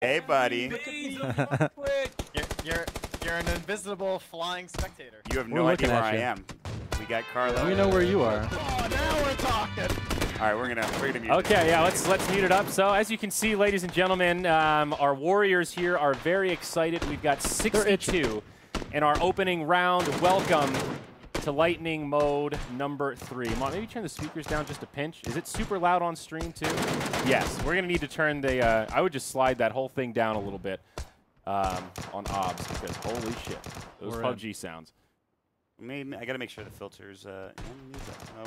Hey, buddy. You're an invisible flying spectator. You have no idea where I am. We got Carlo. We know where you are. Oh, now we're talking. All right, we're gonna mute it. Okay, yeah, let's mute it up. So as you can see, ladies and gentlemen, our Warriors here are very excited. We've got 62 in our opening round. Welcome to Lightning Mode number 3. Mom, maybe turn the speakers down just a pinch. Is it super loud on stream too? Yes, we're gonna need to turn the. I would just slide that whole thing down a little bit on OBS because holy shit, those PUBG sounds. Maybe I gotta make sure the filters. Oh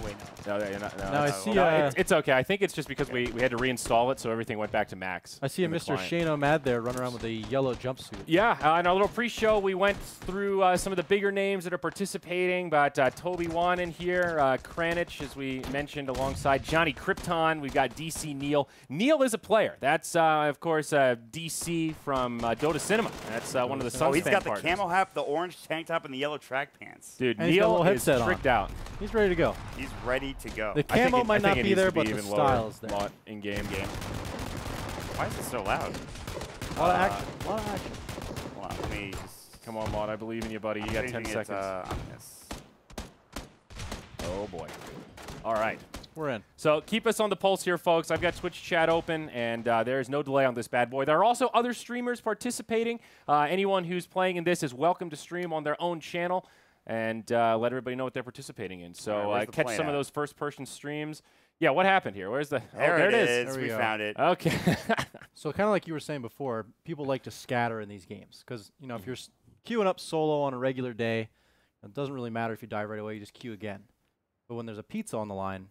wait, no. No, I see. It's okay. I think it's just because we had to reinstall it, so everything went back to max. I see a Mr. Shane O'Mad there running around with a yellow jumpsuit. Yeah, in our little pre-show, we went through some of the bigger names that are participating, but Toby Wan in here, Kranich, as we mentioned, alongside Johnny Krypton. We've got DC Neil. Neil is a player. That's, of course, DC from Dota Cinema. That's one of the Suns. Oh, he's got the partners. camo hat, the orange tank top, and the yellow track pants. Dude, and Neil is tricked out. He's ready to go. He's ready to go. The camo might not be there, but the style is there. In-game. Why is it so loud? A lot of action. A lot of action. Hold on, let me just... Come on, Maud. I believe in you, buddy. You got 10 seconds. On this. Oh, boy. All right. We're in. So keep us on the pulse here, folks. I've got Twitch chat open, and there is no delay on this bad boy. There are also other streamers participating. Anyone who's playing in this is welcome to stream on their own channel and let everybody know what they're participating in. So catch some of those first-person streams. Yeah, what happened here? Where's the... There it is. There we found it. Okay. So kind of like you were saying before, people like to scatter in these games because, you know, if you're queuing up solo on a regular day, it doesn't really matter if you die right away. You just queue again. But when there's a pizza on the line,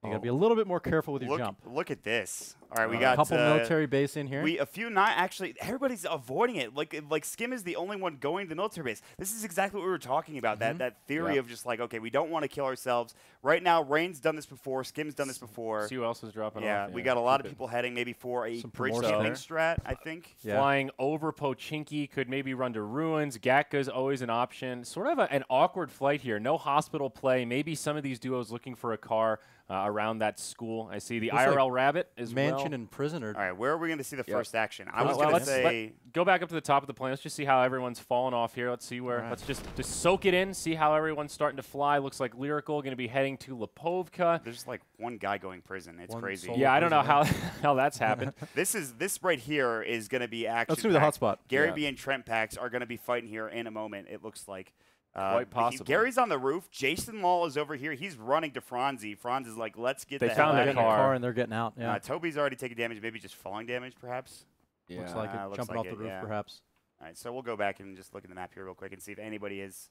you got to be a little bit more careful with your jump. Look at this. All right, we got a couple military base in here. A few not actually. Everybody's avoiding it. Like Skim is the only one going to the military base. This is exactly what we were talking about. That theory of just like, okay, we don't want to kill ourselves. Right now, Rain's done this before. Skim's done this before. See who else is dropping off. Yeah, we got a lot of people heading maybe for a bridge camping strat, I think. Yeah. Flying over Pochinki, could maybe run to Ruins. Gatka's always an option. Sort of an awkward flight here. No hospital play. Maybe some of these duos looking for a car around that school. I see the IRL Rabbit as well. Mansion and Prisoner. All right, where are we going to see the first action? I was going to say... Go back up to the top of the plane. Let's just see how everyone's falling off here. Let's see where... Let's just soak it in, see how everyone's starting to fly. Looks like Lyrical going to be heading to Lipovka. There's like one guy going prison. It's crazy. Yeah, I don't know how that's happened. This right here is going to be action. That's going to be the hotspot. Gary B and Trent Pax are going to be fighting here in a moment, it looks like. Quite possible. Gary's on the roof. Jason Law is over here. He's running to Franzi. Franz is like, let's get the hell out of here. They found a car and they're getting out. Yeah. Toby's already taking damage. Maybe just falling damage, perhaps. Yeah. Looks like it. Jumping off the roof, perhaps. All right, so we'll go back and just look at the map here real quick and see if anybody is.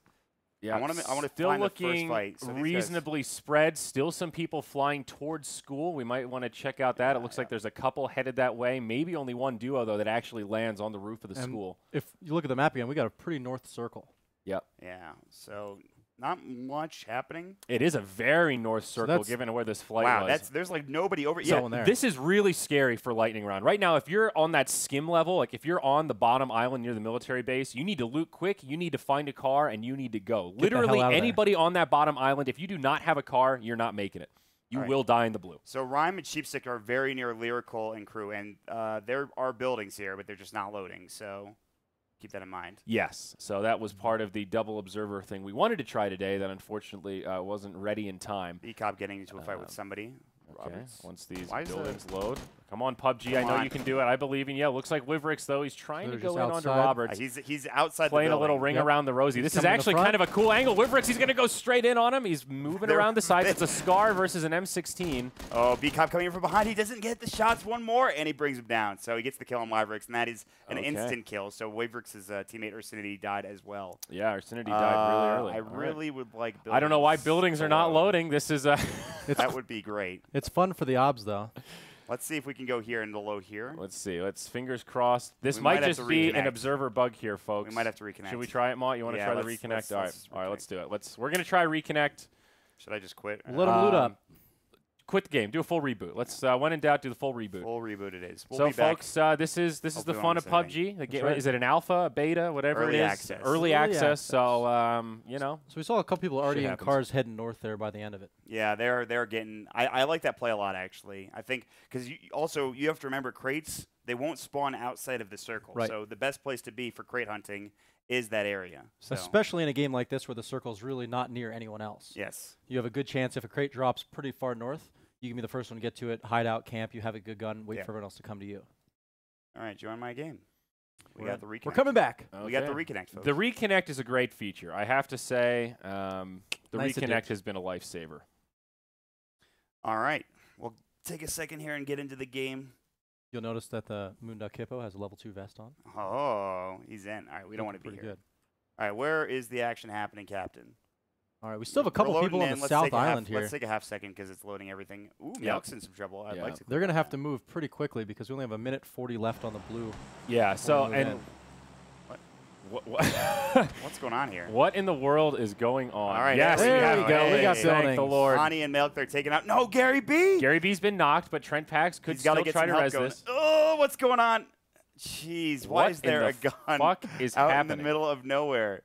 Yeah, I want to still find looking the first fight. So reasonably spread. Still some people flying towards school. We might want to check out that. It looks like there's a couple headed that way. Maybe only one duo though that actually lands on the roof of the school. If you look at the map again, we got a pretty north circle. Yep. Yeah. So not much happening. It is a very north circle given where this flight was. Wow, there's like nobody over. So this is really scary for Lightning Round. Right now, if you're on that skim level, like if you're on the bottom island near the military base, you need to loot quick, you need to find a car, and you need to go. Literally anybody on that bottom island, if you do not have a car, you're not making it. You will die in the blue. So Rhyme and Sheepstick are very near Lyrical and Crew, and there are buildings here, but they're just not loading, so keep that in mind. Yes, so that was part of the double observer thing we wanted to try today that unfortunately wasn't ready in time. ECOP getting into a fight with somebody. Okay, once these buildings load. Come on, PUBG, I know you can do it. I believe in you. Looks like Wivrix, though. He's trying to go in onto Roberts. He's outside playing the a little ring around the Rosie. This is actually kind of a cool angle. Wivrix, he's going to go straight in on him. He's moving around the sides. It's a Scar versus an M16. Oh, B-Cop coming in from behind. He doesn't get the shots. One more, and he brings him down. So he gets the kill on Wivrix, and that is an instant kill. So Wivrix's teammate Ursinity died as well. Yeah, Ursinity died really early. I really would like buildings. I don't know why buildings are not loading. This is that would be great. It's fun for the obs, though. Let's see if we can go here and load here. Let's see. Let's fingers crossed. This might just be an observer bug here, folks. We might have to reconnect. Should we try it, Matt? You want to try the reconnect? All right, let's do it. We're gonna try reconnect. Should I just quit? Let them loot up. Quit the game. Do a full reboot. Let's when in doubt, do the full reboot. Full reboot it is. So, folks, this is the fun of PUBG. The game, is it an alpha, a beta, whatever it is? Access. Early access. So you know. So we saw a couple people already in cars heading north there by the end of it. Yeah, they're getting. I like that play a lot actually. I think because you have to remember crates they won't spawn outside of the circle. Right. So the best place to be for crate hunting is that area. So. Especially in a game like this where the circle's really not near anyone else. Yes. You have a good chance if a crate drops pretty far north, you can be the first one to get to it, hide out, camp, you have a good gun, wait for everyone else to come to you. All right, join my game. We got the reconnect. We're coming back. We got the reconnect, folks. The reconnect is a great feature. I have to say, the Nice reconnect addition. has been a lifesaver. All right. We'll take a second here and get into the game. You'll notice that the Moonduck Hippo has a level 2 vest on. Oh, he's in. All right, we don't want to be Pretty here. good. All right, where is the action happening, Captain? All right, we still have a couple We're people on loading the in. South Island here. Let's take a half second because it's loading everything. Ooh, Yep. Milk's in some trouble. I'd Yeah. like to. They're going to have to move pretty quickly because we only have a minute 40 left on the blue. Yeah. So move and in. What's going on here? what in the world is going on? All right, yes, there we go. We got Thank the buildings. Lord. Honey and Milk, they're taking out. No, Gary B. Gary B's been knocked, but Trent Pax could He's got still to get try some to help res going. this. Oh, what's going on? Jeez, why What is there in a the gun fuck is out in happening? the middle of nowhere?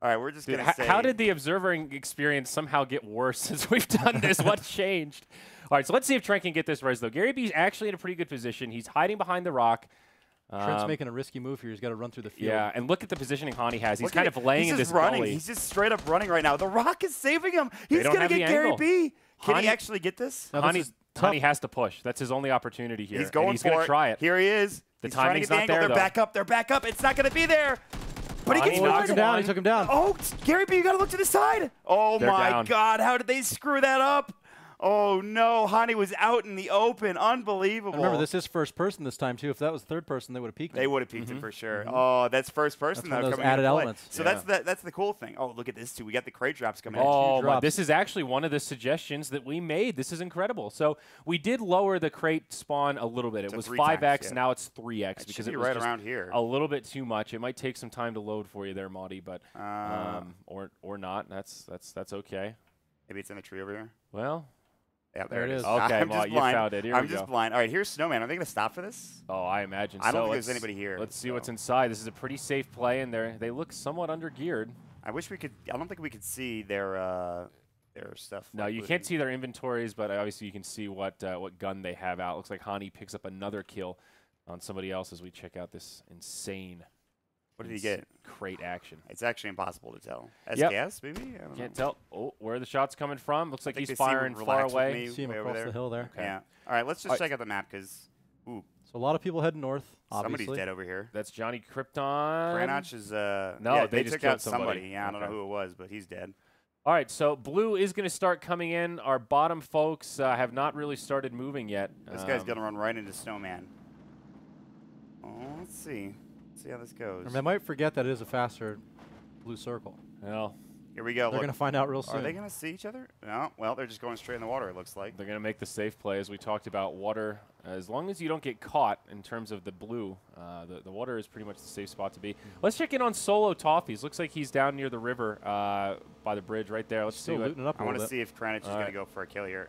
All right, we're just Dude, gonna say. how did the observing experience somehow get worse since we've done this? What changed? All right, so let's see if Trent can get this res, though. Gary B's actually in a pretty good position. He's hiding behind the rock. Trent's making a risky move here. He's got to run through the field. Yeah, and look at the positioning Hani has. He's Look kind at of it. laying He's in just this running. gully. He's just straight up running right now. The Rock is saving him. He's don't gonna have the get Gary angle. B. Can he Hani- actually get this? Now, this is tough. Hani has to push. That's his only opportunity here. He's going and he's for gonna it. try it. Here he is. The He's trying to timing's get the not angle. there, They're though. back up. They're back up. It's not going to be there. But he Hani gets Oh, he knocks took him one. down. one. He took him down. Oh, Gary B, you got to look to the side. Oh, They're my down. God. How did they screw that up? Oh, no. Hani was out in the open. Unbelievable. Remember, this is first person this time, too. If that was third person, they would have peeked They him. would have peeked it for sure. Oh, that's first person, That's one though, of those coming added into play. elements. So Yeah. that's the cool thing. Oh, look at this, too. We got the crate drops coming in. Oh, my, drops. this is actually one of the suggestions that we made. This is incredible. So we did lower the crate spawn a little bit. It So was 3 5x, times, yeah. now it's 3x It because should it be was right just around here. a little bit too much. It might take some time to load for you there, Maudie, but or not. That's okay. Maybe it's in the tree over here. Well, Yeah, There it is. Okay, I'm Maud, just you blind. found it. Here I'm we just go. blind. All right, here's Snowman. Are they going to stop for this? oh, I imagine I so. don't think there's Let's- anybody here, Let's see what's so. inside. This is a pretty safe play, and they look somewhat under geared. I wish we could. I don't think we could see their stuff. No, like you looting. can't see their inventories, but obviously you can see what gun they have out. Looks like Hani picks up another kill on somebody else as we check out this insane. What did he get? Crate action. It's actually impossible to tell. Yep. SKS, maybe? I don't Can't know. tell. Oh, where are the shots coming from? Looks like think he's they see firing far relax with away. me. See him way over across there. the hill there. Okay. Yeah. All right, let's just Alright. check out the map because So a lot of people heading north, somebody's obviously. dead over here. That's Johnny Krypton. Granach is No, yeah, they they just took killed out somebody. somebody. Yeah, I don't know Okay. who it was, but he's dead. All right, so blue is going to start coming in. Our bottom folks have not really started moving yet. This guy's gonna run right into Snowman. Oh, let's see. Let's see how this goes. And they might forget that it is a faster blue circle. Well, Here we go. They're Look. going to find out real soon. Are they gonna see each other? No. Well, they're just going straight in the water. It looks like. they're going to make the safe play, as we talked about. Water, as long as you don't get caught in terms of the blue, the water is pretty much the safe spot to be. Let's check in on Solo Toffees. Looks like he's down near the river by the bridge right there. Let's Still see what looting it up a I want little to bit. see if Kranich is All gonna right. go for a kill here.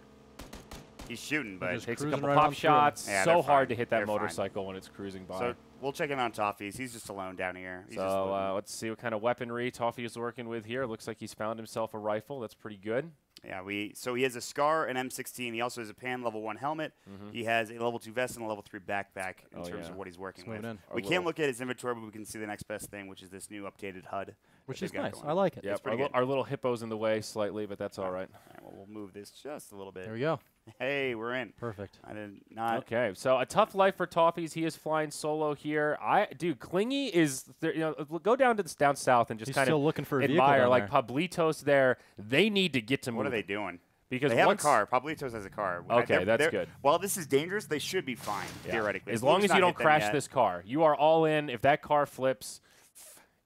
He's shooting, but just takes a cruising couple right pop on through 'em. shots. Yeah, So they're hard fine. to hit that They're fine. motorcycle when it's cruising by. so we'll check in on Toffees. He's just alone down here. He's just So looting. let's see what kind of weaponry Toffee is working with here. Looks like he's found himself a rifle. That's pretty good. Yeah, so he has a SCAR, an M16. He also has a PAN level 1 helmet. He has a level 2 vest and a level 3 backpack in Oh, terms yeah. of what he's working Let's with. move it in. Our We little- can't look at his inventory, but we can see the next best thing, which is this new updated HUD. Which that is they've got nice. going. I like it. Yep, pretty good. our little hippo's in the way slightly, but that's all right. All right, well, we'll move this just a little bit. There we go. Hey, we're in. Perfect. I did not. Okay, so a tough life for Toffees. He is flying solo here. Dude, Clingy is there, go down to down south and just He's kind still of looking for a vehicle admire down like there. Pablitos there. They need to get to What are moving they doing? because They have once, a car. Pablitos has a car. Okay, that's good. While this is dangerous, they should be fine, Yeah. theoretically. As long Blue's as you not don't hit them crash yet. this car, you are all in. If that car flips,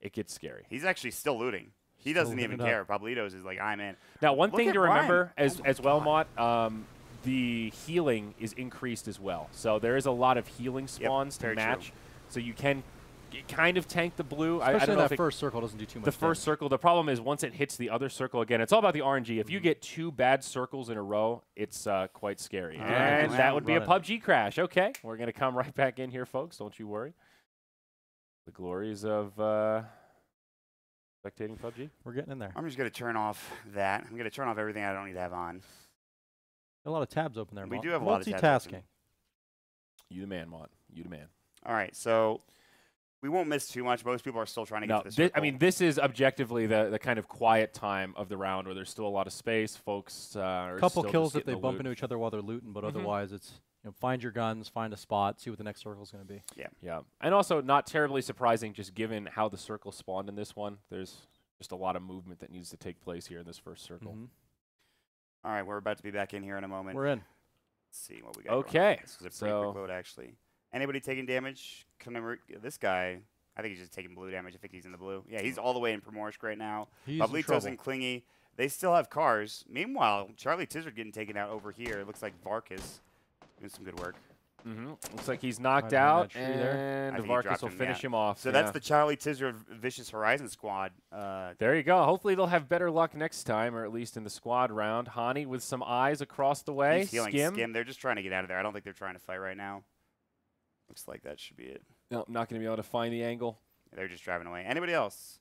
it gets scary. He's actually still looting. He Still doesn't even looting it care. Pablitos is like, I'm in. Now, one Look thing at to Ryan. remember Oh as my well, God. Mott, the healing is increased as well. So there is a lot of healing spawns to very true. match. So you can kind of tank the blue. I Especially don't in know that if first circle doesn't do too much. the first circle. The problem is once it hits the other circle again, it's all about the RNG. If you get 2 bad circs in a row, it's quite scary. right, And well, that would be a running. PUBG crash. Okay, we're going to come right back in here, folks. Don't you worry. The glories of spectating PUBG. We're getting in there. I'm just going to turn off that. I'm going to turn off everything I don't need to have on. A lot of tabs open there. We Malt. do have a lot of tabs multitasking. open. You the man, Mont. You the man. All right, so we won't miss too much. Most people are still trying to get to this. I mean, this is objectively the kind of quiet time of the round where there's still a lot of space. Folks are a couple still kills just if they getting the bump loot. into each other while they're looting, but otherwise it's find your guns, find a spot, see what the next circle is going to be. Yeah, and also not terribly surprising, just given how the circle spawned in this one. There's just a lot of movement that needs to take place here in this first circle. All right, we're about to be back in here in a moment. We're in. Let's see what we got. Okay, This is a pretty quick load, actually. Anybody taking damage? This guy, I think he's just taking blue damage. I think he's in the blue. Yeah, he's all the way in Primorsk right now. Pablito's and Clingy. They still have cars. Meanwhile, Charlie Tizard getting taken out over here. It looks like Varkas doing some good work. Looks like he's knocked out, and I think he Varkas dropped will him, finish him off. So that's the Charlie Tizard Vicious Horizon squad. There you go. Hopefully they'll have better luck next time, or at least in the squad round. Hani with some eyes across the way. He's healing Skim. They're just trying to get out of there. I don't think they're trying to fight right now. Looks like that should be it. No, not going to be able to find the angle. They're just driving away. Anybody else?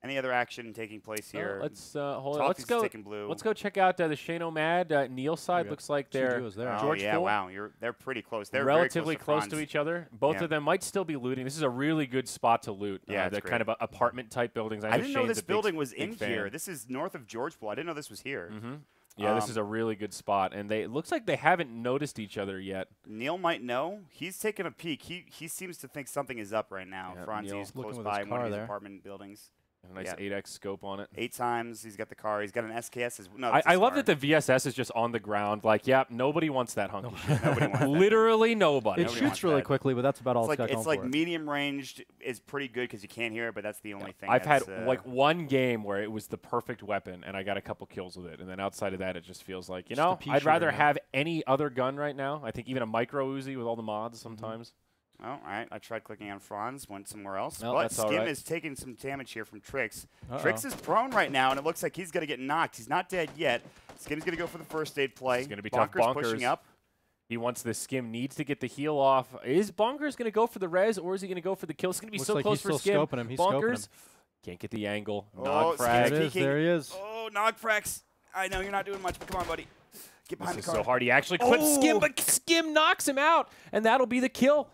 Any other action taking place here? Let's hold on. Let's go. Taking blue. Let's go check out the Shano Mad Neil side. Looks like they're George yeah, wow, they're pretty close. They're relatively very close to each other. Both of them might still be looting. This is a really good spot to loot. Yeah, the kind of apartment type buildings. I didn't know this building was in here. This is north of Georgetown. I didn't know this was here. Yeah, this is a really good spot, and it looks like they haven't noticed each other yet. Neil might know. He's taking a peek. He seems to think something is up right now. Franzi's close by in one of these apartment buildings. A nice 8x scope on it. 8 times. He's got the car. He's got an SKS. I love that the VSS is just on the ground. Like, yeah, nobody wants that hunky shit. Nobody wants that. Literally nobody. It shoots really quickly, but that's about all it's got going for it. It's like medium ranged is pretty good because you can't hear it, but that's the only thing. I've had like one game where it was the perfect weapon, and I got a couple kills with it. And then outside of that, it just feels like, you know, I'd rather have any other gun right now. I think even a micro Uzi with all the mods sometimes. Oh, all right. I tried clicking on Franz, went somewhere else. No, but Skim is taking some damage here from Trix. Trix is prone right now, and it looks like he's going to get knocked. He's not dead yet. Skim's going to go for the first aid play. It's going to be tough. Bonkers pushing up. He wants the Skim, needs to get the heal off. Is Bonkers going to go for the res, or is he going to go for the kill? It's going to be so close for Skim. He's Bonkers can't get the angle. Oh, Nog frag. There he is. Oh, Nog frags. I know you're not doing much, but come on, buddy. Get behind the car. So hard. He actually clips Skim, but Skim knocks him out, and that'll be the kill.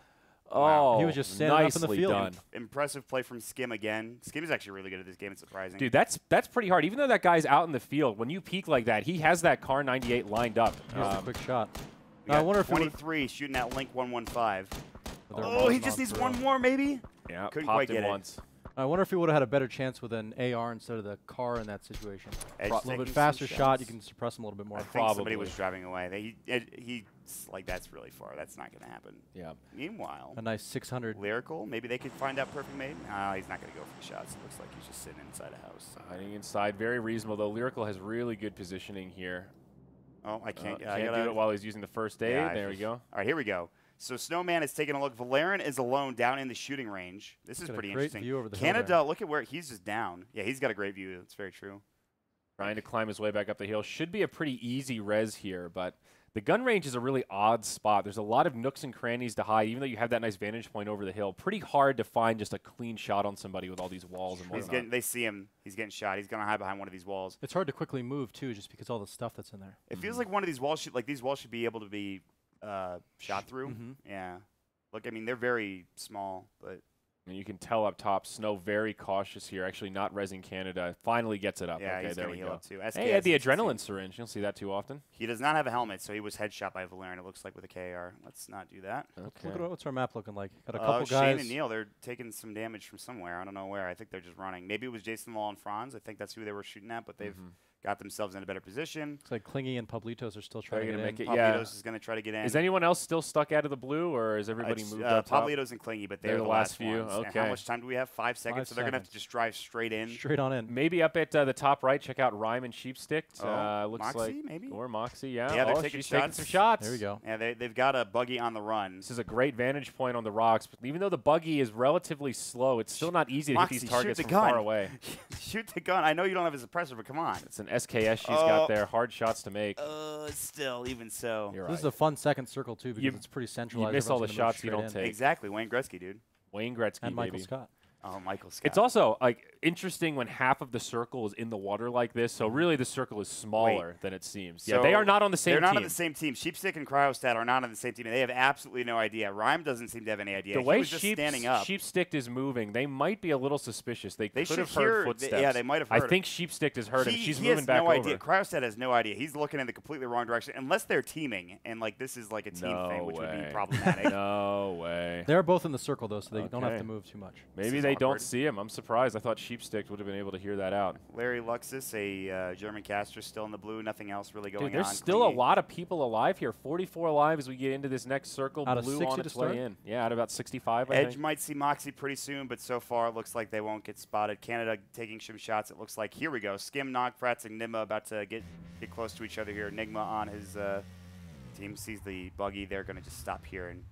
Wow. Oh, he was just standing up in the field. Done. Impressive play from Skim again. Skim is actually really good at this game. It's surprising. Dude, that's pretty hard. Even though that guy's out in the field, when you peek like that, he has that Car 98 lined up. Here's a quick shot. I wonder if 23 shooting at Link 115. Oh, he just needs one more, maybe? Yeah, couldn't popped quite get once. I wonder if he would have had a better chance with an AR instead of the car in that situation. A little bit faster shot, you can suppress him a little bit more. I think somebody was driving away. Like, that's really far. That's not going to happen. Yeah. Meanwhile, a nice 600. Lyrical, maybe they could find out Perfect Mate. No, he's not going to go for the shots. It looks like he's just sitting inside a house. Hiding inside, very reasonable, though. Lyrical has really good positioning here. Oh, I can't. Can't do it while he's using the first aid. Yeah, there we go. All right, here we go. So Snowman is taking a look. Valerian is alone down in the shooting range. This is pretty interesting. View over the Canada, look at where he's just down. Yeah, he's got a great view. That's very true. Trying to climb his way back up the hill. Should be a pretty easy res here, but the gun range is a really odd spot. There's a lot of nooks and crannies to hide, even though you have that nice vantage point over the hill. Pretty hard to find just a clean shot on somebody with all these walls and whatnot. They see him. He's getting shot. He's going to hide behind one of these walls. It's hard to quickly move, too, just because all the stuff that's in there. It feels like one of these walls should be able to be shot through. Yeah. Look, I mean, they're very small, but... And you can tell up top, Snow very cautious here. Actually not rezzing Canada. Finally gets it up. Yeah, okay, he's there going to we heal go. up too. Hey, he had the adrenaline syringe. You don't see that too often. He does not have a helmet, so he was headshot by Valerian, it looks like, with a KR. Let's not do that. Okay. Look at what's our map looking like. Got a couple guys. Shane and Neil, they're taking some damage from somewhere. I don't know where. I think they're just running. Maybe it was Jason Law and Franz. I think that's who they were shooting at, but they've got themselves in a better position. Looks like Clingy and Pablitos are still trying to make get it. Pablitos is going to try to get in. Is anyone else still stuck out of the blue, or is everybody moved up top? Pablitos and Clingy, but they're the last few. Ones. Okay. How much time do we have? 5 seconds. So they're going to have to just drive straight in. Straight on in. Maybe up at the top right, check out Rhyme and Sheepstick. Looks Moxie, like maybe? Or Moxie, yeah. Yeah, they're taking some shots. There we go. Yeah, they've got a buggy on the run. This is a great vantage point on the rocks. But even though the buggy is relatively slow, it's still not easy to hit these targets from far away. Shoot the gun. I know you don't have a suppressor, but come on. It's an SKS she's got there. Hard shots to make. Still, even so. This is a fun second circle, too, because it's pretty centralized. You miss all the shots you don't take. Exactly. Wayne Gretzky, dude. Wayne Gretzky, and Michael baby. Scott. Oh, Michael Scott. It's also like interesting when half of the circle is in the water like this. So really, the circle is smaller than it seems. Yeah, they are not on the same team. They're not on the same team. Sheepstick and Cryostat are not on the same team, and they have absolutely no idea. Rhyme doesn't seem to have any idea. The way just standing up. Sheepstick is moving, they might be a little suspicious. They could have should heard footsteps. Yeah, they might have heard. I think Sheepstick has heard him. She's he moving back no over. Idea. Cryostat has no idea. He's looking in the completely wrong direction, unless they're teaming, and like this is like a team thing, which would be problematic. No way. They're both in the circle though, so they don't have to move too much. Maybe they don't see him. I'm surprised. I thought Sheepstick would have been able to hear that out. Larry Luxus, a German caster, still in the blue. Nothing else really going on. There's still a lot of people alive here. 44 alive as we get into this next circle. Out of Blue 60 on to its start? way in. Yeah, at about 65, I Edge think. might see Moxie pretty soon, but so far it looks like they won't get spotted. Canada taking some shots. It looks like, here we go. Skim, Nog, Frats, and Nigma about to get close to each other here. Nigma on his team sees the buggy. They're going to just stop here, and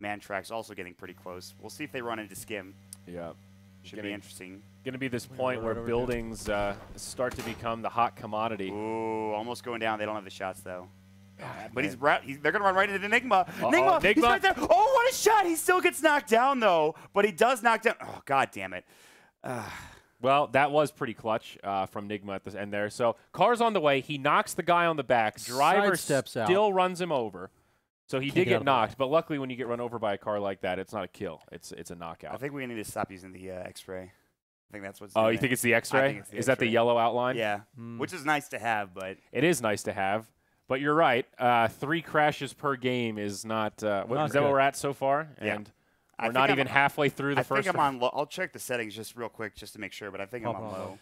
Mantrax also getting pretty close. We'll see if they run into Skim. Yeah. Should be interesting. Going to be this point where buildings start to become the hot commodity. Ooh, almost going down. They don't have the shots, though. But they're going to run right into Nigma. Nigma, he's right there. Oh, what a shot. He still gets knocked down, though. But he does knock down. Oh, God damn it. Well, that was pretty clutch from Nigma at the end there. So car's on the way. He knocks the guy on the back. Driver steps out. Still runs him over. So he did get knocked, but luckily when you get run over by a car like that, it's not a kill. It's a knockout. I think we need to stop using the X-ray. I think that's what's Oh, doing you think it. it's the X-ray? Is that the yellow outline? Yeah, which is nice to have, but... It is nice to have, but you're right. 3 crashes per game is not... is that what we're at so far? Yeah. And we're not even halfway through the first... I think I'm on low. I'll check the settings just real quick just to make sure, but I think I'm on low.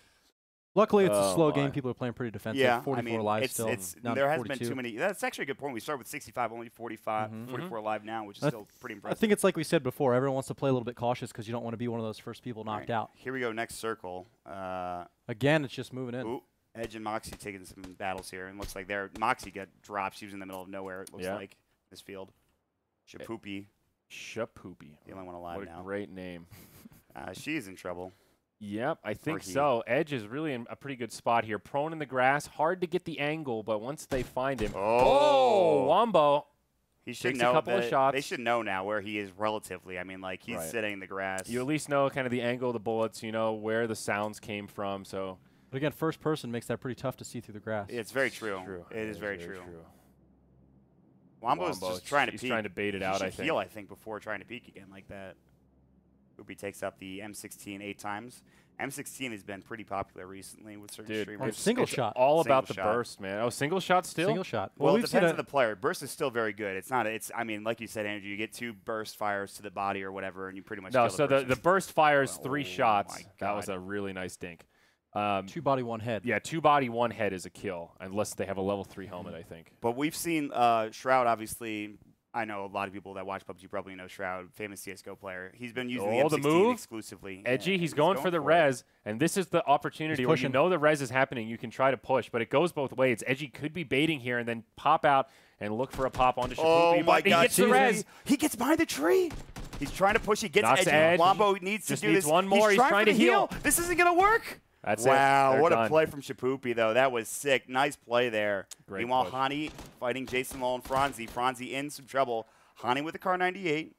Luckily, it's a slow game. People are playing pretty defensive. Yeah, 44 live still. There hasn't been too many. That's actually a good point. We started with 65, only 44 live now, which is still pretty impressive. I think it's like we said before. Everyone wants to play a little bit cautious because you don't want to be one of those first people knocked out. Here we go, next circle. Again, it's just moving in. Ooh, Edge and Moxie taking some battles here, and looks like Moxie got dropped. She was in the middle of nowhere, it looks like, this field. Shapoopy. Shapoopy. The only one alive now. What a great name. She's in trouble. Yep, I think so. Edge is really in a pretty good spot here. Prone in the grass, hard to get the angle, but once they find him, Wombo. He should takes know a couple of shots. They should know now where he is relatively. I mean, like he's sitting in the grass. You at least know kind of the angle of the bullets. You know where the sounds came from. So, but again, first person makes that pretty tough to see through the grass. It's very true. It is very true. Wombo's just trying to peek. He's trying to bait it out. I think. Heal, I think, before trying to peek again like that. Ubi takes up the M16 8 times. M16 has been pretty popular recently with certain streamers. Single shot. All about the burst, man. Oh, single shot still? Single shot. Well, it depends on the player. Burst is still very good. It's not. I mean, like you said, Andrew, you get 2 burst fires to the body or whatever, and you pretty much. No, so the burst fires 3 Oh shots. my That was a really nice dink. 2 body, 1 head. Yeah, 2 body, 1 head is a kill, unless they have a level 3 helmet, I think. But we've seen Shroud, obviously. I know a lot of people that watch PUBG probably know Shroud, famous CSGO player. He's been using the M16 exclusively. Edgy, he's going for the res, and this is the opportunity where you know the res is happening. You can try to push, but it goes both ways. Edgy could be baiting here and then pop out and look for a pop onto Shapoopy. Oh my God! He gets the res. He gets behind the tree. He's trying to push. He gets Edgy. Wombo needs to do this. One more. He's trying to heal. This isn't gonna work. That's wow, what a play from Shapoopy, though. That was sick. Nice play there. Great Meanwhile, push. Hani fighting Jason Lowe and Franzi. Franzi in some trouble. Hani with the Car 98.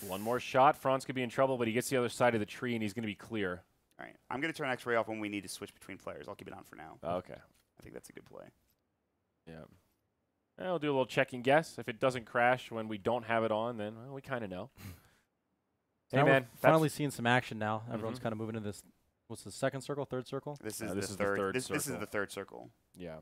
One more shot. Franz could be in trouble, but he gets the other side of the tree, and he's going to be clear. All right. I'm going to turn X-Ray off when we need to switch between players. I'll keep it on for now. Okay. I think that's a good play. Yeah. We'll do a little check and guess. If it doesn't crash when we don't have it on, then we kind of know. Hey, man. Finally seeing some action now. Everyone's kind of moving into this. What's the second circle, third circle? This is the third. This is the third circle. Yeah.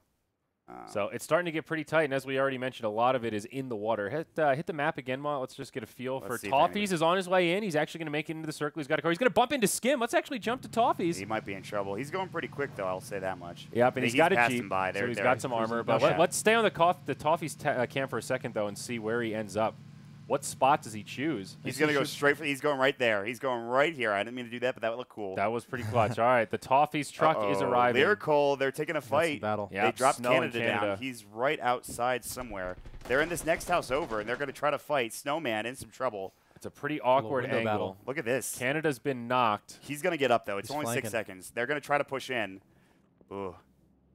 So it's starting to get pretty tight, and as we already mentioned, a lot of it is in the water. Hit the map again, Ma. Let's just get a feel for Toffees is on his way in. He's actually going to make it into the circle. He's got a car. He's going to bump into Skim. Let's actually jump to Toffees. He might be in trouble. He's going pretty quick, though. I'll say that much. Yep, and he's got a Jeep, so he's got some armor. But let's stay on the Toffees cam for a second, though, and see where he ends up. What spot does he choose? He's going to go straight for. He's going right there. He's going right here. I didn't mean to do that, but that would look cool. That was pretty clutch. All right, the Toffees truck is arriving. Lyrical, they're taking a fight. Battle. Yep, they dropped Canada down. He's right outside somewhere. They're in this next house over, and they're going to try to fight. Snowman in some trouble. It's a pretty awkward angle. Battle. Look at this. Canada's been knocked. He's going to get up, though. It's He's only flanking. 6 seconds. They're going to try to push in. Ooh,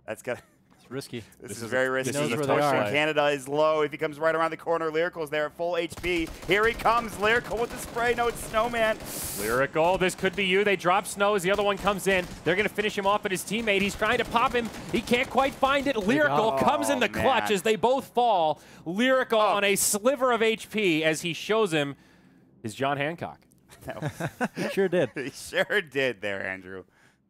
that's got. It's risky. This is very risky. He knows The where they push are. from Canada is low. If he comes right around the corner, Lyrical's there at full HP. Here he comes, Lyrical with the spray. No, it's Snowman. Lyrical, this could be you. They drop snow as the other one comes in. They're going to finish him off at his teammate. He's trying to pop him. He can't quite find it. Lyrical comes in the clutch man. as they both fall. Lyrical on a sliver of HP as he shows him his John Hancock. He sure did. He sure did there, Andrew.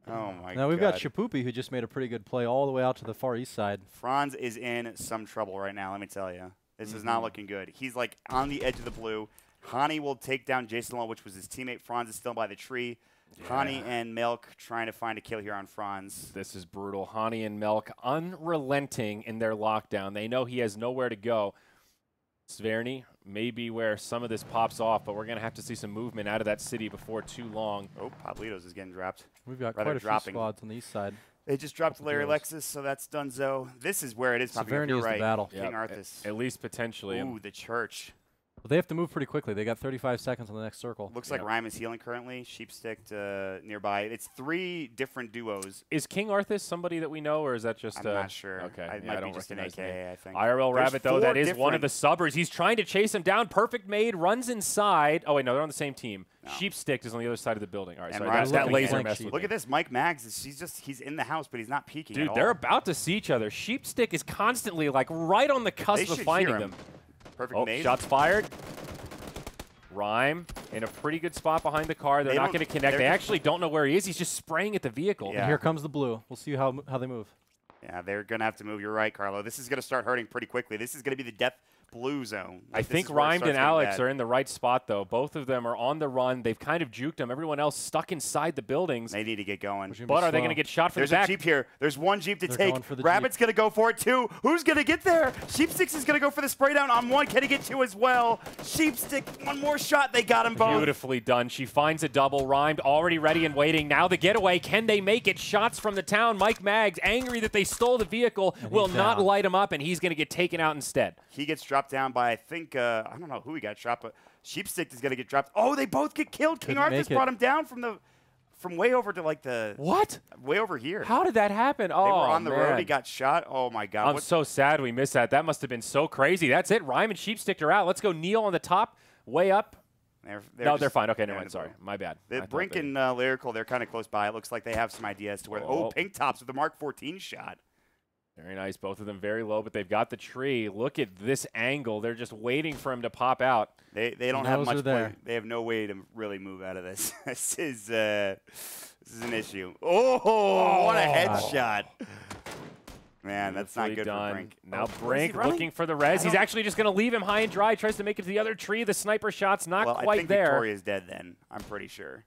Oh, my God. Now we've got Shapoopy, who just made a pretty good play all the way out to the far east side. Franz is in some trouble right now, let me tell you. This is not looking good. He's, like, on the edge of the blue. Hani will take down Jason Law, which was his teammate. Franz is still by the tree. Yeah. Hani and Milk trying to find a kill here on Franz. This is brutal. Hani and Milk unrelenting in their lockdown. They know he has nowhere to go. Sverny may be where some of this pops off, but we're going to have to see some movement out of that city before too long. Oh, Pablitos is getting dropped. We've got quite a few squads on the east side. They just dropped Larry Lexus, so that's Dunzo. This is where it is. Sverny is the battle. King Arthas. At least potentially. Ooh, the church. But they have to move pretty quickly. They got 35 seconds on the next circle. Looks like Rhyme is healing currently. Sheepstick nearby. It's 3 different duos. Is King Arthas somebody that we know, or is that just I'm not sure. Okay. It Yeah, might I don't be just an recognize AKA, I think. IRL There's Rabbit, though, 4 that is one of different- the subbers. He's trying to chase him down. Perfect Made runs inside. Oh, wait, no, they're on the same team. No. Sheepstick is on the other side of the building. All right, and sorry, that laser messed with Look me. at this. Mike Maggs, he's in the house, but he's not peeking Dude, at they're all. about to see each other. Sheepstick is constantly, like, right on the cusp of finding them. Perfect Made. Shots fired. Rhyme in a pretty good spot behind the car. They're not going to connect. They actually don't know where he is. He's just spraying at the vehicle. Yeah. And here comes the blue. We'll see how they move. Yeah, they're going to have to move. You're right, Carlo. This is going to start hurting pretty quickly. This is going to be the death blue zone. I think Rhymed and Alex are in the right spot, though. Both of them are on the run. They've kind of juked them. Everyone else stuck inside the buildings. They need to get going. But are they going to get shot from the back? There's a Jeep here. There's one Jeep to take. Rabbit's going to go for it, too. Who's going to get there? Sheepstick is going to go for the spray down on one. Can he get 2 as well? Sheepstick, one more shot. They got him both. Beautifully done. She finds a double. Rhymed already ready and waiting. Now the getaway. Can they make it? Shots from the town. Mike Maggs, angry that they stole the vehicle, will not light him up, and he's going to get taken out instead. He gets dropped down by, I think, I don't know who he got shot, but Sheepstick is going to get dropped. Oh, they both get killed. King Arthas brought him down from way over to like the way over here. How did that happen? Oh, they were on the road. He got shot. Oh my God! I'm so sad we missed that. That must have been so crazy. That's it. Rhyme and Sheepstick are out. Let's go. Neil on the top, way up. They're fine. Okay, never mind. Sorry, my bad. Brink and Lyrical, they're kind of close by. It looks like they have some ideas to where. Oh, Pink Tops with the Mark 14 shot. Very nice. Both of them very low, but they've got the tree. Look at this angle. They're just waiting for him to pop out. They don't have much play. They have no way to really move out of this. This is an issue. Oh, what a headshot. Man, that's not good for Brink. Now Brink looking for the res. He's actually just going to leave him high and dry. Tries to make it to the other tree. The sniper shot's not quite I think there. Victoria's dead then. I'm pretty sure.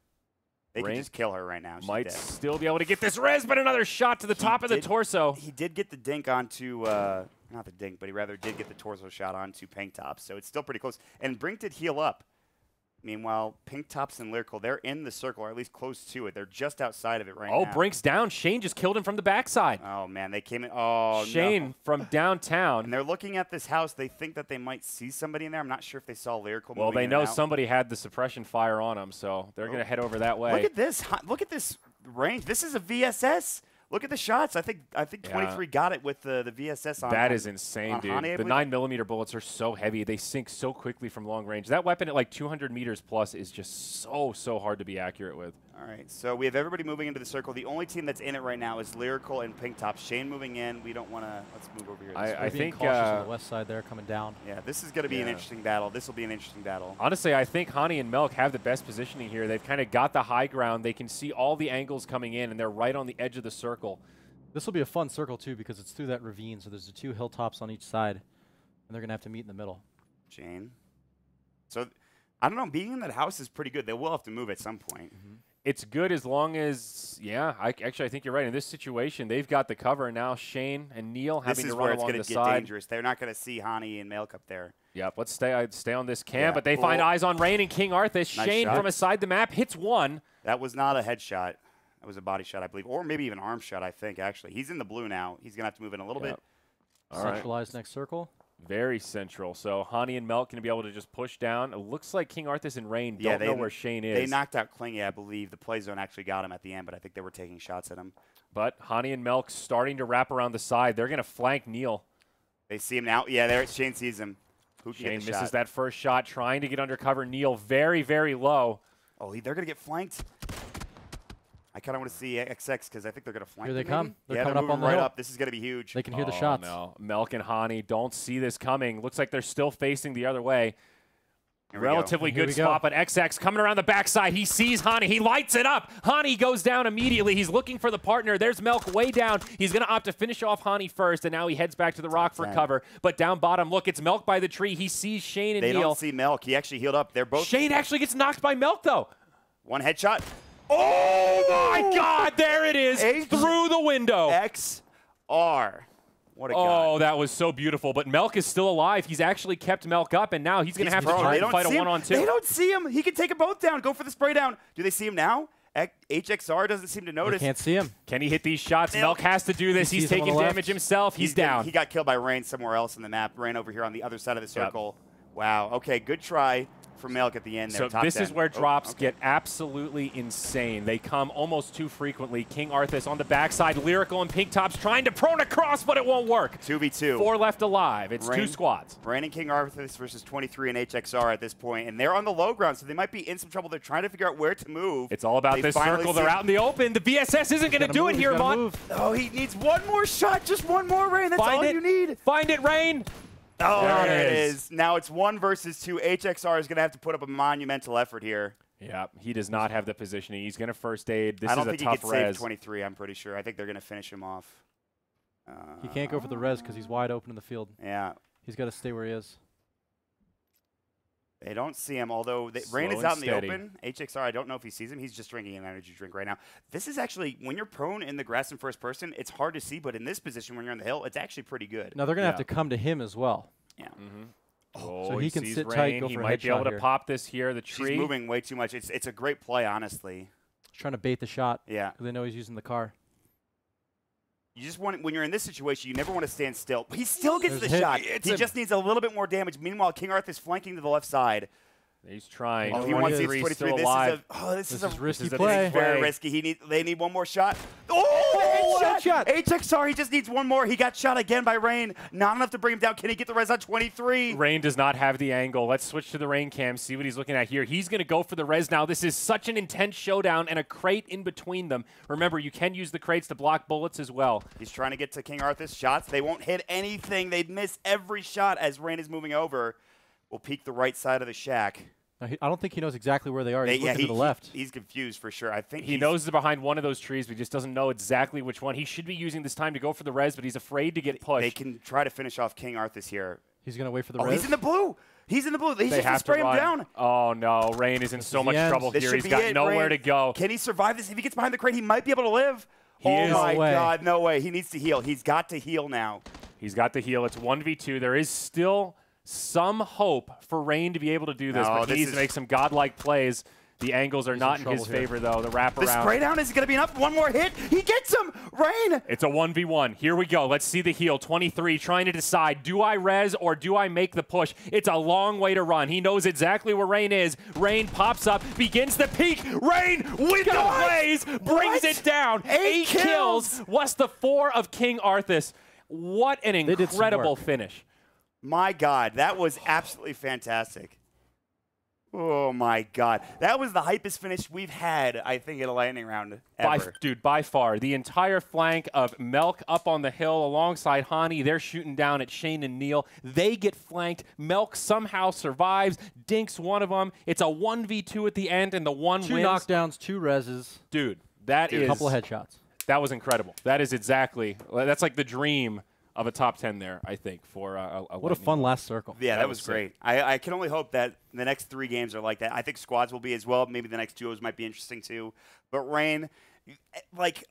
They can just kill her right now. She's might dead. still be able to get this res, but another shot to the top of the torso. He did get the dink onto, not the dink, but he rather did get the torso shot onto Pink Tops. So it's still pretty close. And Brink did heal up. Meanwhile, Pink Tops and Lyrical, they're in the circle, or at least close to it. They're just outside of it right now. Oh, Brink's down. Shane just killed him from the backside. Oh, man. They came in. Oh, Shane from downtown. And they're looking at this house. They think that they might see somebody in there. I'm not sure if they saw Lyrical. Well, they know somebody had the suppression fire on them, so they're going to head over that way. Look at this. Look at this range. This is a VSS. Look at the shots. I think 23 got it with the VSS on. That is insane, dude. The 9mm bullets are so heavy. They sink so quickly from long range. That weapon at like 200 meters plus is just so hard to be accurate with. All right, so we have everybody moving into the circle. The only team that's in it right now is Lyrical and Pink Top. Shane moving in. We don't want to. Let's move over here. I think cautious on the west side there, coming down. Yeah, this is going to be an interesting battle. This will be an interesting battle. Honestly, I think Hani and Milk have the best positioning here. They've kind of got the high ground. They can see all the angles coming in, and they're right on the edge of the circle. This will be a fun circle, too, because it's through that ravine, so there's the 2 hilltops on each side, and they're going to have to meet in the middle. Shane. So, I don't know. Being in that house is pretty good. They will have to move at some point. Mm-hmm. It's good as long as, I think you're right. In this situation, they've got the cover. Now Shane and Neil having to run along the side. This is where it's going to get dangerous. They're not going to see Hani and Milk up there. Yep, let's stay on this cam, but they find eyes on Rain and King Arthas. Nice Shane shot. from aside the map hits one. That was not a headshot. That was a body shot, I believe, or maybe even arm shot, I think, actually. He's in the blue now. He's going to have to move in a little bit. All right. Centralized next circle. Very central. So Hani and Melk going to be able to just push down. It looks like King Arthas and Rain don't know where Shane is. They knocked out Klingy, I believe. The play zone actually got him at the end, but I think they were taking shots at him. But Hani and Melk starting to wrap around the side. They're going to flank Neil. They see him now. Yeah, there. Shane sees him. Who can Shane get the misses shot? that first shot, trying to get undercover. Neil very, very low. Oh, they're going to get flanked. I kind of want to see XX because I think they're going to flank. Here they them, come. maybe? They're Yeah, coming they're up on moving the right hill. up. This is going to be huge. They can hear the Oh, shots. No. Melk and Hani don't see this coming. Looks like they're still facing the other way. Here we go. Relatively Here good we go. spot, but XX coming around the backside. He sees Hani. He lights it up. Hani goes down immediately. He's looking for the partner. There's Melk way down. He's going to opt to finish off Hani first, and now he heads back to the rock for cover. But down bottom, look, it's Melk by the tree. He sees Shane and They Neil. don't see Melk. He actually healed up. They're both. Shane actually gets knocked by Melk, though. One headshot. Oh, my God. There it is. Through the window. XR. What a guy. Oh, that was so beautiful. But Melk is still alive. He's actually kept Melk up, and now he's going to have to prone. try They and don't fight a see him. one-on-two. They don't see him. He can take them both down. Go for the spray down. Do they see him now? HXR doesn't seem to They notice. can't see him. Can he hit these shots? Melk has to do this. He He's sees him on taking the left. damage himself. He's down. He got killed by Rain somewhere else in the map. Rain over here on the other side of the circle. Wow. Okay, good try from Melk at the end there. So top this 10. is where Oh, drops okay. get absolutely insane. They come almost too frequently. King Arthas on the backside, Lyrical and Pink Tops trying to prone across, but it won't work. 2v2. 4 left alive. It's Rain- 2 squads. Rain and King Arthas versus 23 and HXR at this point, and they're on the low ground, so they might be in some trouble. They're trying to figure out where to move. It's all about They this finally circle. see- They're out in the open. The BSS isn't going to do it here, Vaughn. Oh, he needs one more shot. Just one more, Rain. That's all you need. Find it, Rain. Oh, There there it it is. is. Now it's 1 versus 2. HXR is going to have to put up a monumental effort here. Yeah, he does not have the positioning. He's going to first aid. This I don't is a think he tough could save res. 23, I'm pretty sure. I think they're going to finish him off. He can't go for the res because he's wide open in the field. Yeah. He's got to stay where he is. They don't see him, although Rain Slow is and out in the steady. open. HXR, I don't know if he sees him. He's just drinking an energy drink right now. This is actually, when you're prone in the grass in first person, it's hard to see, but in this position, when you're on the hill, it's actually pretty good. Now they're going to Yeah. have to come to him as well. Yeah. Oh, So he can sees sit tight, Rain. go He for a might be able headshot to here. pop this here. The tree. She's moving way too much. It's a great play, honestly. He's trying to bait the shot Yeah. because they know he's using the car. You just want, when you're in this situation, you never want to stand still. He still gets There's the a hit. shot. He just needs a little bit more damage. Meanwhile, King Arthur is flanking to the left side. He's trying. Oh, he wants these 23 23. still This alive. is This a is risky is a play. big very play. risky. They need one more shot. Oh, headshot. HXR, he just needs one more. He got shot again by Rain. Not enough to bring him down. Can he get the res on 23? Rain does not have the angle. Let's switch to the Rain cam, see what he's looking at here. He's going to go for the res now. This is such an intense showdown and a crate in between them. Remember, you can use the crates to block bullets as well. He's trying to get to King Arthur's shots. They won't hit anything. They'd miss every shot as Rain is moving over. We'll peek the right side of the shack. Now, I don't think he knows exactly where they are. He's looking to the left. He's confused for sure. I think He knows they're behind one of those trees, but he just doesn't know exactly which one. He should be using this time to go for the res, but he's afraid to get pushed. They can try to finish off King Arthur's here. He's going to wait for the Oh, res. he's in the blue. He's in the blue. He's They just have to spray to him run. down. Oh, no. Rain is in so is much the end. trouble This here. should He's be got it, nowhere Rain. to go. Can he survive this? If he gets behind the crate, he might be able to live. He Oh is. my No way. God, no way. He needs to heal. He's got to heal now. He's got the heal. It's 1v2. There is still some hope for Rain to be able to do this, No, but he this needs to is- make some godlike plays. The angles are He's not in in his trouble here. favor, though. The The wraparound. spray down is going to be enough. One more hit. He gets him. Rain. It's a 1v1. Here we go. Let's see the heal. 23 trying to decide, do I res or do I make the push? It's a long way to run. He knows exactly where Rain is. Rain pops up, begins the peek. Rain with the plays, brings What? it down. 8 kills. What's the 4 of King Arthas? What an did some incredible work. finish. My God, that was absolutely fantastic. Oh, my God. That was the hypest finish we've had, I think, in a lightning round ever. Dude, by far. The entire flank of Melk up on the hill alongside Hani. They're shooting down at Shane and Neil. They get flanked. Melk somehow survives, dinks one of them. It's a 1v2 at the end, and the one Two wins. knockdowns, 2 reses, Dude, that a is couple of headshots. That was incredible. That is exactly. That's like the dream of a top 10 there, I think, for a What a Lightning. fun last circle. Yeah, That that was was sick. great. I can only hope that the next 3 games are like that. I think squads will be as well. Maybe the next duos might be interesting too. But Rain, like,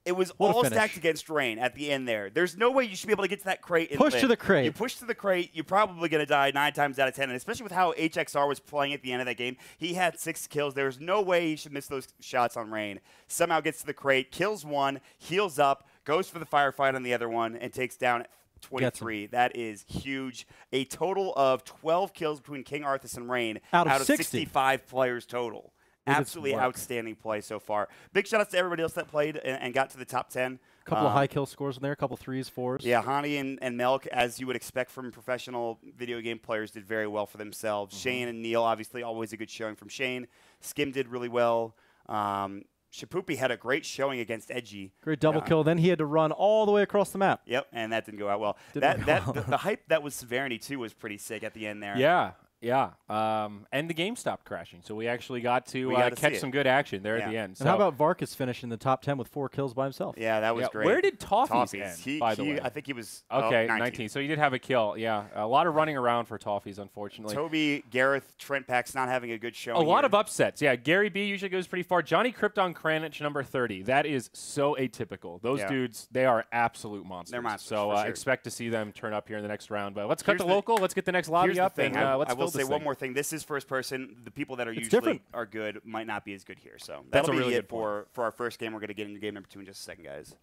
it was What a all finish. stacked against Rain at the end there. There's no way you should be able to get to that crate and Push to live. the crate. You push to the crate, you're probably going to die 9 times out of 10. And especially with how HXR was playing at the end of that game, he had 6 kills. There's no way he should miss those shots on Rain. Somehow gets to the crate, kills one, heals up, goes for the firefight on the other one, and takes down 23. That is huge. A total of 12 kills between King Arthas and Rain out of 65 players total. Absolutely outstanding play so far. Big shout outs to everybody else that played and got to the top 10. A couple of high kill scores in there, a couple 3s, 4s. Yeah, Hani and Melk, as you would expect from professional video game players, did very well for themselves. Shane and Neil, obviously, always a good showing from Shane. Skim did really well. Shapoopy had a great showing against Edgy. Great double kill. Then he had to run all the way across the map. Yep, and that didn't go out well. The hype that was Severity, too, was pretty sick at the end there. Yeah. Yeah, and the game stopped crashing, so we actually got to catch some good action there at the end. So. And how about Varkas finishing in the top 10 with 4 kills by himself? Yeah, that was great. Where did Toffees end, by the way? I think he was 19. So he did have a kill, yeah. A lot of running around for Toffees, unfortunately. Toby, Gareth, Trent Pax not having a good showing. A lot of upsets, yeah. Gary B usually goes pretty far. Johnny Krypton Kranich, number 30. That is so atypical. Those dudes, they are absolute monsters. They're monsters, so for sure. Expect to see them turn up here in the next round. But let's cut the local. Let's get the next lobby up. And let's I will say one thing. more thing. This is first person. The people that are usually different. are good might not be as good here. So That's that'll a really be good it for our first game. We're going to get into game number 2 in just a second, guys.